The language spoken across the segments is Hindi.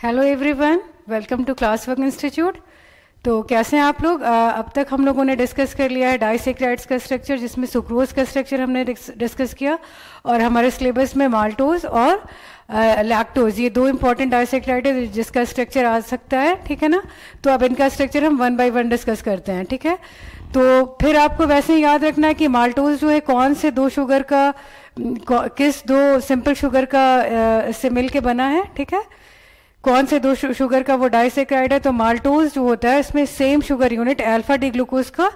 Hello everyone, welcome to class work institute. तो कैसे हैं आप लोग? अब तक हम लोगों ने डिस्कस कर लिया है डाइसैकेराइड्स का स्ट्रक्चर, जिसमें सुक्रोज का स्ट्रक्चर हमने डिस्कस किया, और हमारे सिलेबस में माल्टोज और लैक्टोज, ये दो इंपॉर्टेंट डाइसैकेराइड है जिसका स्ट्रक्चर आ सकता है। ठीक है ना? तो अब इनका स्ट्रक्चर हम वन बाय वन डिस्कस करते हैं। ठीक है? तो फिर आपको वैसे ही याद रखना है कि माल्टोज जो है कौन से दो शुगर का, किस दो सिंपल शुगर का से मिल के बना है। ठीक है? कौन से दो शुगर का वो डाइसैकेराइड है। तो माल्टोज जो होता है इसमें same sugar unit alpha D glucose का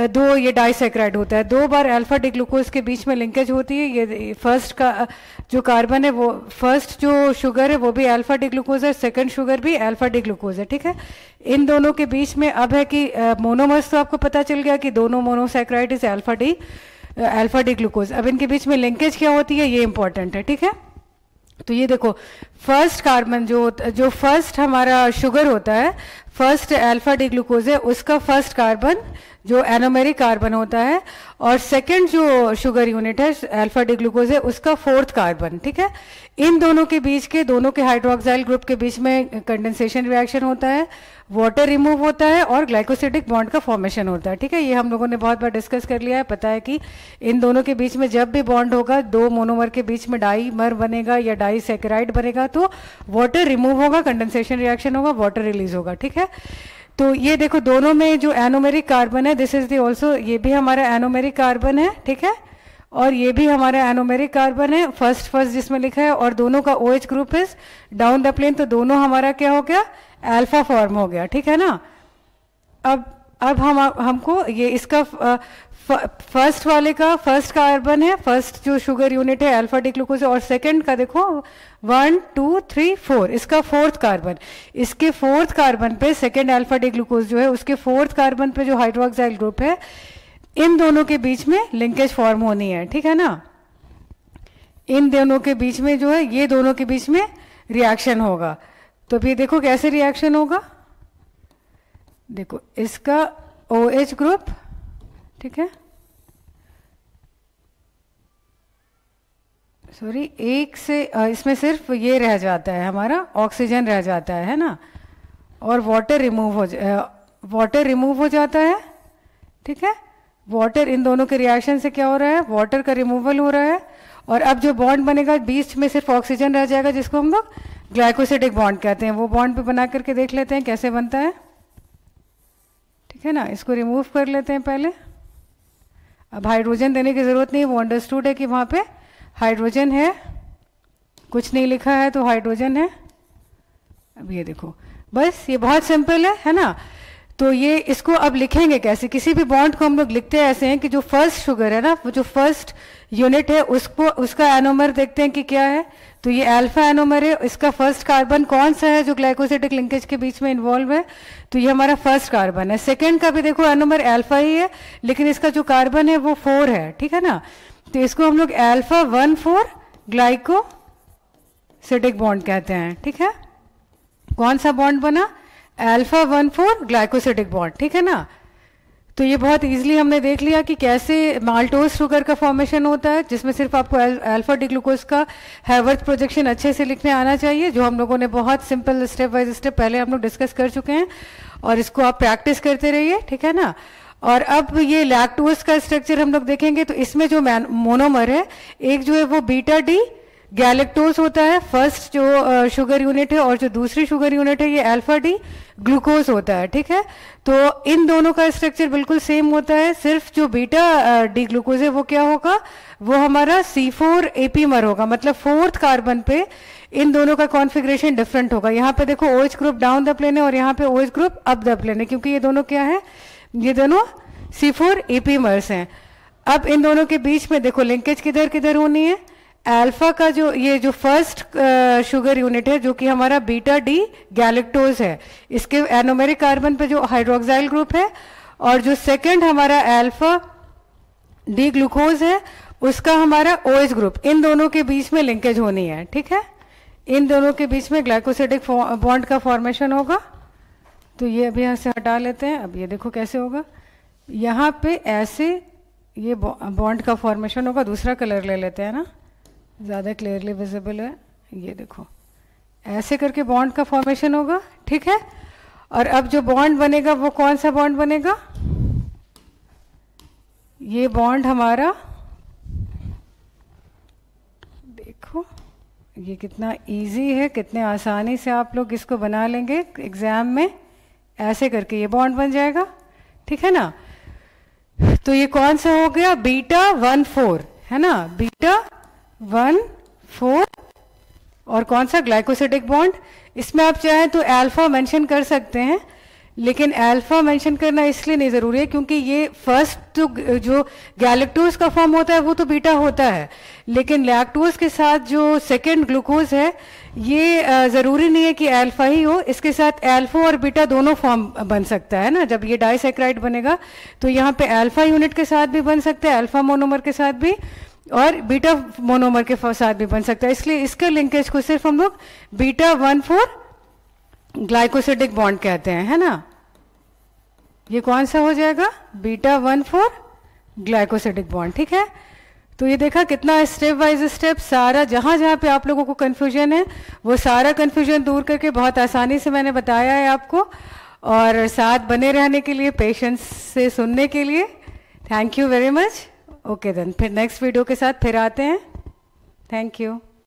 दो ये डाइसैकेराइड होता है। दो बार अल्फा डी ग्लूकोज के बीच में लिंकेज होती है। ये फर्स्ट का जो कार्बन है, वो फर्स्ट जो शुगर है वो भी अल्फा डी ग्लूकोज है, सेकंड शुगर भी अल्फा डी ग्लूकोज है। ठीक है? इन दोनों के बीच में अब है कि मोनोमर्स, तो आपको पता चल गया कि दोनों monosaccharide is alpha D glucose. अब इनके बीच में लिंकेज क्या होती है, ये इंपॉर्टेंट है। ठीक है? तो ये देखो, फर्स्ट कार्बन जो फर्स्ट हमारा शुगर होता है, फर्स्ट अल्फा डी ग्लूकोज है, उसका फर्स्ट कार्बन जो एनोमेरिक कार्बन होता है, और सेकंड जो शुगर यूनिट है अल्फा डी ग्लूकोज है, उसका फोर्थ कार्बन। ठीक है? इन दोनों के बीच के, दोनों के हाइड्रोक्साइल ग्रुप के बीच में कंडेंसेशन रिएक्शन होता है, वाटर रिमूव होता है और ग्लाइकोसिडिक बॉन्ड का फॉर्मेशन होता है। ठीक है? ये हम लोगों ने बहुत बार डिस्कस कर लिया है। पता है कि इन दोनों के बीच में जब भी बॉन्ड होगा, दो मोनोमर के बीच में डाईमर बनेगा या डाइसैकेराइड बनेगा, तो वाटर रिमूव होगा, कंडेंसेशन रिएक्शन होगा, वाटर रिलीज होगा। ठीक है? तो ये देखो, दोनों में जो एनोमेरिक कार्बन है, दिस इज दी ऑल्सो, ये भी हमारा एनोमेरिक कार्बन है। ठीक है? और ये भी हमारा एनोमेरिक कार्बन है, फर्स्ट जिसमें लिखा है, और दोनों का OH group is down the plane, तो दोनों हमारा क्या हो गया, अल्फा फॉर्म हो गया। ठीक है ना? अब हमको ये इसका फर्स्ट वाले का फर्स्ट कार्बन है, फर्स्ट जो शुगर यूनिट है अल्फा डी ग्लूकोज, और सेकंड का देखो 1 2 3 4, इसका फोर्थ कार्बन, इसके फोर्थ कार्बन पे सेकंड अल्फा डी ग्लूकोज जो है, उसके फोर्थ कार्बन पे जो हाइड्रोक्साइल ग्रुप है, इन दोनों के बीच में लिंकेज फॉर्म होनी है। ठीक है ना? इन दोनों के बीच में जो है, ये दोनों के बीच में रिएक्शन होगा। तो भी देखो कैसे रिएक्शन होगा। देखो, इसका OH ग्रुप, ठीक है, सॉरी, एक से इसमें सिर्फ ये रह जाता है, हमारा ऑक्सीजन रह जाता है ना, और वाटर रिमूव हो जाता है। ठीक है? वाटर, इन दोनों के रिएक्शन से क्या हो रहा है, वाटर का रिमूवल हो रहा है, और अब जो बॉन्ड बनेगा बीच में सिर्फ ऑक्सीजन रह जाएगा, जिसको हम लोग ग्लाइकोसिडिक बॉन्ड कहते हैं। वो बॉन्ड पे बना करके देख लेते हैं कैसे बनता है। ठीक है ना? इसको रिमूव कर लेते हैं पहले। अब हाइड्रोजन देने की जरूरत नहीं, वो अंडरस्टूड है कि वहां पे हाइड्रोजन है, कुछ नहीं लिखा है तो हाइड्रोजन है। अब ये देखो, बस ये बहुत सिंपल है ना? तो ये इसको अब लिखेंगे कैसे? किसी भी बॉन्ड को हम लोग लिखते हैं ऐसे हैं कि जो फर्स्ट शुगर है ना, वो जो फर्स्ट यूनिट है, उसको, उसका एनोमर देखते हैं कि क्या है। तो ये अल्फा एनोमर है, इसका फर्स्ट कार्बन कौन सा है जो ग्लाइकोसिडिक लिंकेज के बीच में इन्वॉल्व है, तो ये हमारा फर्स्ट कार्बन है। सेकंड का भी देखो एनोमर अल्फा ही है, लेकिन इसका जो कार्बन है वो 4 है। ठीक है ना? तो इसको हम लोग अल्फा 1,4 ग्लाइकोसिडिक बॉन्ड कहते हैं। ठीक है? कौन सा बॉन्ड बना? Alpha 1,4 glycosidic bond. ठीक है ना? तो ये बहुत इजीली हमने देख लिया कि कैसे माल्टोज शुगर का फॉर्मेशन होता है, जिसमें सिर्फ आपको अल्फा डी ग्लूकोज का हैवर्थ प्रोजेक्शन अच्छे से लिखने आना चाहिए, जो हम लोगों ने बहुत सिंपल स्टेप बाय स्टेप पहले हम लोग डिस्कस कर चुके हैं, और इसको आप प्रैक्टिस करते रहिए। ठीक है ना? और अब ये लैक्टोज का स्ट्रक्चर हम लोग देखेंगे। तो इसमें जो मोनोमर है, एक जो है वो बीटा डी गैलेक्टोज होता है, फर्स्ट जो शुगर यूनिट है, और जो दूसरी शुगर यूनिट है ये अल्फा डी ग्लूकोज होता है। ठीक है? तो इन दोनों का स्ट्रक्चर बिल्कुल सेम होता है, सिर्फ जो बीटा डी ग्लूकोज है वो क्या होगा, वो हमारा C4 एपीमर होगा, मतलब फोर्थ कार्बन पे इन दोनों का कॉन्फ़िगरेशन डिफरेंट होगा। यहाँ पे देखो OH group down the plane है, और यहाँ पे OH group up the plane है, क्योंकि ये दोनों क्या है, ये दोनों C4 एपीमर्स हैं। अब इन दोनों के बीच में देखो लिंकेज किधर किधर होनी है। अल्फा का जो ये जो फर्स्ट शुगर यूनिट है, जो कि हमारा बीटा डी गैलेक्टोज है, इसके एनोमेरिक कार्बन पे जो हाइड्रोक्साइल ग्रुप है, और जो सेकंड हमारा अल्फा डी ग्लूकोज है, उसका हमारा OH ग्रुप, इन दोनों के बीच में लिंकेज होनी है। ठीक है? इन दोनों के बीच में ग्लाइकोसिडिक बॉन्ड का फॉर्मेशन होगा। तो ये अभी यहाँ से हटा लेते हैं। अब ये देखो कैसे होगा, यहाँ पे ऐसे ये बॉन्ड का फॉर्मेशन होगा। दूसरा कलर ले लेते हैं ना, ज़्यादा क्लियरली विजिबल है। ये देखो, ऐसे करके बॉन्ड का फॉर्मेशन होगा, ठीक है। और अब जो बॉन्ड बनेगा वो कौन सा बॉन्ड बनेगा? ये बॉन्ड हमारा, देखो ये कितना इजी है, कितने आसानी से आप लोग इसको बना लेंगे एग्जाम में। ऐसे करके ये बॉन्ड बन जाएगा, ठीक है ना। तो ये कौन सा हो गया? बीटा 1,4 है ना, बीटा 1,4। और कौन सा? Glycosidic bond. इसमें आप चाहें तो अल्फा मेंशन कर सकते हैं, लेकिन अल्फा मेंशन करना इसलिए नहीं ज़रूरी है क्योंकि ये फर्स्ट जो गैलेक्टोज का फॉर्म होता है वो तो बीटा होता है, लेकिन लैक्टोज के साथ जो सेकेंड ग्लूकोज है ये ज़रूरी नहीं है कि अल्फा ही हो, इसके साथ अल्फा और बीटा दोनों फॉर्म बन सकता है ना। जब ये डाइसैक्राइड बनेगा तो यहाँ पे अल्फा यूनिट के साथ भी बन सकता है, अल्फा मोनोमर के साथ भी, और बीटा मोनोमर के साथ भी बन सकता है। इसलिए इसके लिंकेज को सिर्फ हम लोग बीटा 1,4 ग्लाइकोसिडिक बॉन्ड कहते हैं, है ना। ये कौन सा हो जाएगा? बीटा 1,4 ग्लाइकोसिडिक बॉन्ड, ठीक है। तो ये देखा कितना स्टेप बाय स्टेप सारा, जहाँ जहाँ पे आप लोगों को कन्फ्यूजन है वो सारा कन्फ्यूजन दूर करके बहुत आसानी से मैंने बताया है आपको। और साथ बने रहने के लिए, पेशेंस से सुनने के लिए thank you very much. Okay then, फिर नेक्स्ट वीडियो के साथ फिर आते हैं। Thank you.